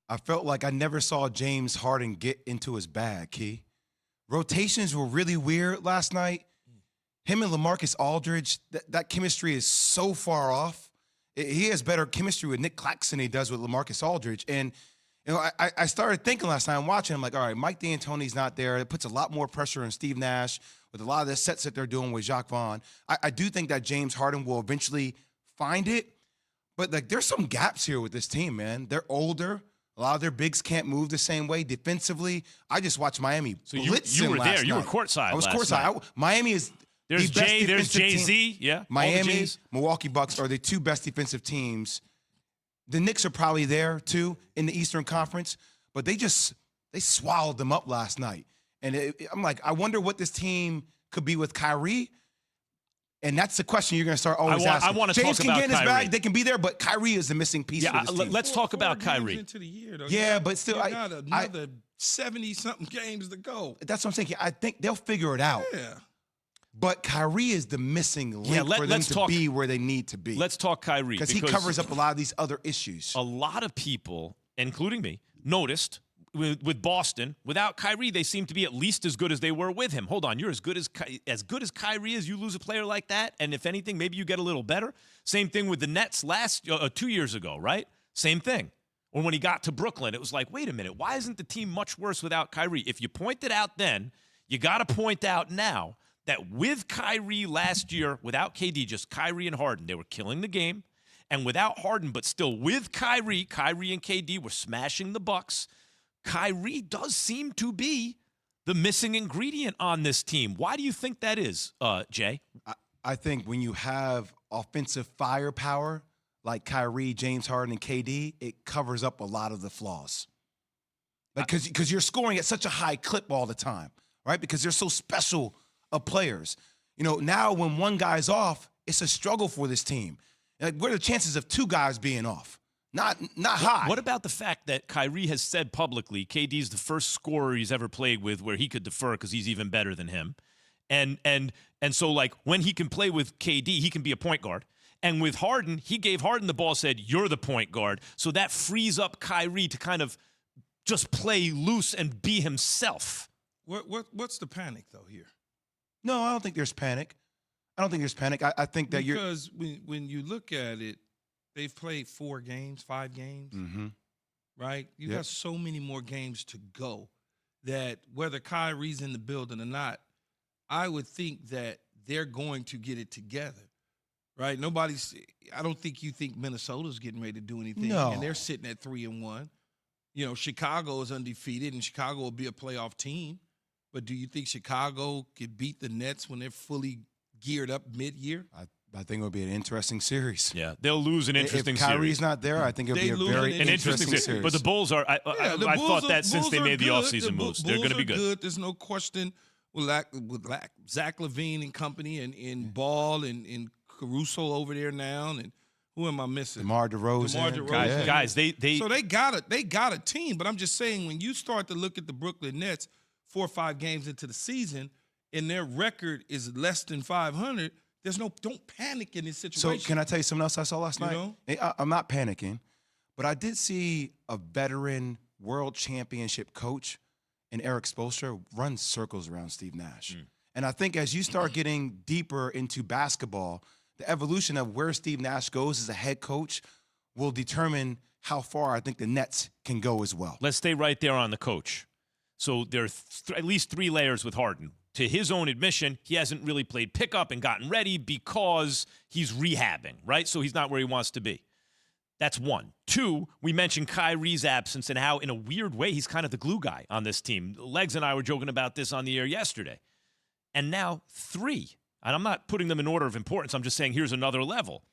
I felt like I never saw James Harden get into his bag, Key. Rotations were really weird last night. Him and LaMarcus Aldridge, that chemistry is so far off. He has better chemistry with Nick Claxton than he does with LaMarcus Aldridge. And I started thinking last night, I'm watching, I'm like, all right, Mike D'Antoni's not there. It puts a lot more pressure on Steve Nash with a lot of the sets that they're doing with Jacques Vaughn. I do think that James Harden will eventually find it. But, like, there's some gaps here with this team, man. They're older. A lot of their bigs can't move the same way defensively. I I just watched Miami blitz you were there. night. You were courtside. I was courtside. Miami is there's the best Jay. There's defensive Jay-Z. team. Yeah. Miami, Milwaukee Bucks are the two best defensive teams. The Knicks are probably there too in the Eastern Conference, but they swallowed them up last night. And I'm like, I wonder what this team could be with Kyrie. And that's the question you're going to start always asking. I want to James talk can about get in his Kyrie. bag. They can be there, but Kyrie is the missing piece for this team. Let's talk about Kyrie. Into the year, though. Yeah, but still, you got another 70-something games to go. That's what I'm saying. I think they'll figure it out. Yeah. But Kyrie is the missing link for them to be where they need to be. Let's talk Kyrie. Because he covers up a lot of these other issues. A lot of people, including me, noticed with Boston, without Kyrie, they seem to be at least as good as they were with him. Hold on, you're as good as Kyrie is. You lose a player like that, and if anything, maybe you get a little better. Same thing with the Nets 2 years ago, right? Same thing. Or when he got to Brooklyn, it was like, wait a minute, why isn't the team much worse without Kyrie? If you pointed out then, you got to point out now that with Kyrie last year, without KD, just Kyrie and Harden, they were killing the game. And without Harden, but still with Kyrie and KD were smashing the Bucks. Kyrie does seem to be the missing ingredient on this team. Why do you think that is, Jay? I think when you have offensive firepower like Kyrie, James Harden, and KD, it covers up a lot of the flaws. Because you're scoring at such a high clip all the time, right? Because they're so special of players. You know, now when one guy's off, it's a struggle for this team. Like, what are the chances of two guys being off? Not high. What about the fact that Kyrie has said publicly KD's the first scorer he's ever played with where he could defer because he's even better than him? And so, like, when he can play with KD, he can be a point guard. And with Harden, he gave Harden the ball, said, you're the point guard. So that frees up Kyrie to kind of just play loose and be himself. What's the panic, though, here? No, I don't think there's panic. I think that because when you look at it, they've played 5 games, mm-hmm. right? You got so many more games to go that whether Kyrie's in the building or not, I would think that they're going to get it together, right? I don't think you think Minnesota's getting ready to do anything. No. And they're sitting at 3-1. You know, Chicago is undefeated, and Chicago will be a playoff team. But do you think Chicago could beat the Nets when they're fully geared up mid-year? I think it would be an interesting series. Yeah, they'll lose an interesting series. If Kyrie's series. not there, I think it'll be a very interesting series. But the Bulls are. I thought that since they made the offseason moves, they're going to be good. There's no question with Zach LaVine and company and Ball and Caruso over there now, and who am I missing? DeMar DeRozan. Guys, they so they got a team. But I'm just saying, when you start to look at the Brooklyn Nets 4 or 5 games into the season, and their record is less than 500. Don't panic in this situation. So can I tell you something else I saw last night? I'm not panicking, but I did see a veteran world championship coach in Eric Spoelstra run circles around Steve Nash. And I think as you start getting deeper into basketball, the evolution of where Steve Nash goes as a head coach will determine how far I think the Nets can go as well. Let's stay right there on the coach. So there are at least 3 layers with Harden. To his own admission, he hasn't really played pickup and gotten ready because he's rehabbing, right? So he's not where he wants to be. That's 1. 2, we mentioned Kyrie's absence and how, in a weird way, he's kind of the glue guy on this team. Legs and I were joking about this on the air yesterday. And now 3, and I'm not putting them in order of importance. I'm just saying here's another level.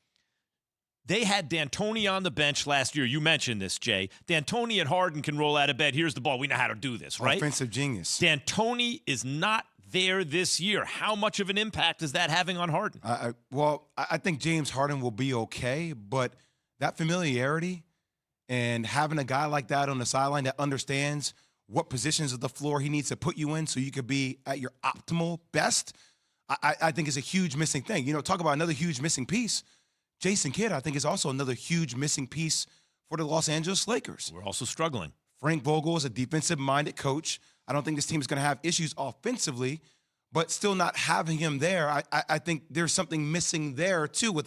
They had D'Antoni on the bench last year. You mentioned this, Jay. D'Antoni and Harden can roll out of bed. Here's the ball. We know how to do this, right? Offensive genius. D'Antoni is not there this year. How much of an impact is that having on Harden? I think James Harden will be okay, but that familiarity and having a guy like that on the sideline that understands what positions of the floor he needs to put you in so you could be at your optimal best, I think is a huge missing thing. You know, talk about another huge missing piece. Jason Kidd, I think, is also another huge missing piece for the Los Angeles Lakers. We're also struggling. Frank Vogel is a defensive-minded coach. I don't think this team is going to have issues offensively, but still not having him there, I think there's something missing there too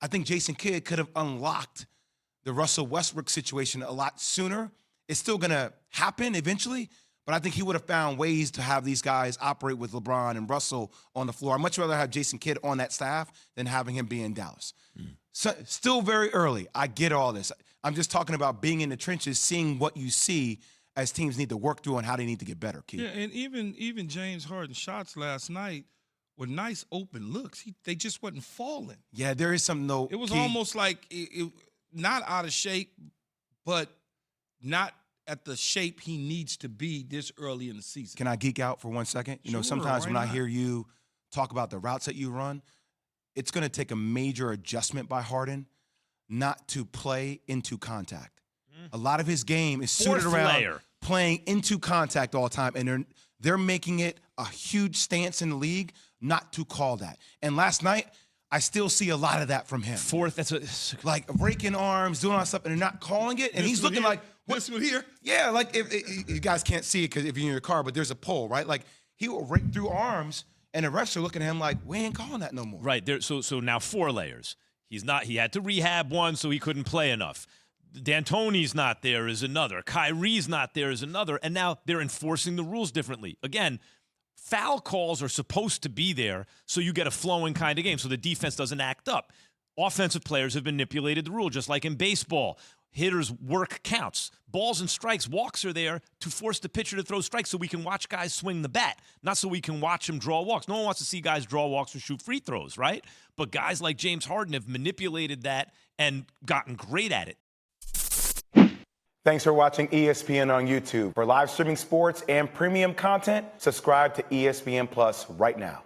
I think Jason Kidd could have unlocked the Russell Westbrook situation a lot sooner. It's still going to happen eventually, but I think he would have found ways to have these guys operate with LeBron and Russell on the floor. I'd much rather have Jason Kidd on that staff than having him be in Dallas. So, still very early. I get all this. I'm just talking about being in the trenches, seeing what you see as teams need to work through and how they need to get better, Keith. Yeah, and even James Harden's shots last night were nice open looks. They just wasn't falling. Yeah, there is something, though. It was Keith, almost like it not out of shape, but not at the shape he needs to be this early in the season. Can I geek out for 1 second? You know, Sure, sometimes why when I not? hear you talk about the routes that you run, it's going to take a major adjustment by Harden not to play into contact. A lot of his game is suited Fourth around layer. playing into contact all the time, and they're making it a huge stance in the league not to call that. And last night, I still see a lot of that from him. Fourth, that's Like breaking arms, doing all that stuff, and they're not calling it. And he's looking like, this one here. yeah, like if you guys can't see it because if you're in your car, but there's a pole, right? Like he will rake through arms, and the refs are looking at him like, we ain't calling that no more. right there. So now 4 layers. He had to rehab one, so he couldn't play enough. D'Antoni's not there is another. Kyrie's not there is another. And now they're enforcing the rules differently. Again, foul calls are supposed to be there so you get a flowing kind of game so the defense doesn't act up. Offensive players have manipulated the rule, just like in baseball. Hitters' work counts. Balls and strikes, walks are there to force the pitcher to throw strikes so we can watch guys swing the bat, not so we can watch them draw walks. No one wants to see guys draw walks or shoot free throws, right? But guys like James Harden have manipulated that and gotten great at it. Thanks for watching ESPN on YouTube. For live streaming sports and premium content, subscribe to ESPN Plus right now.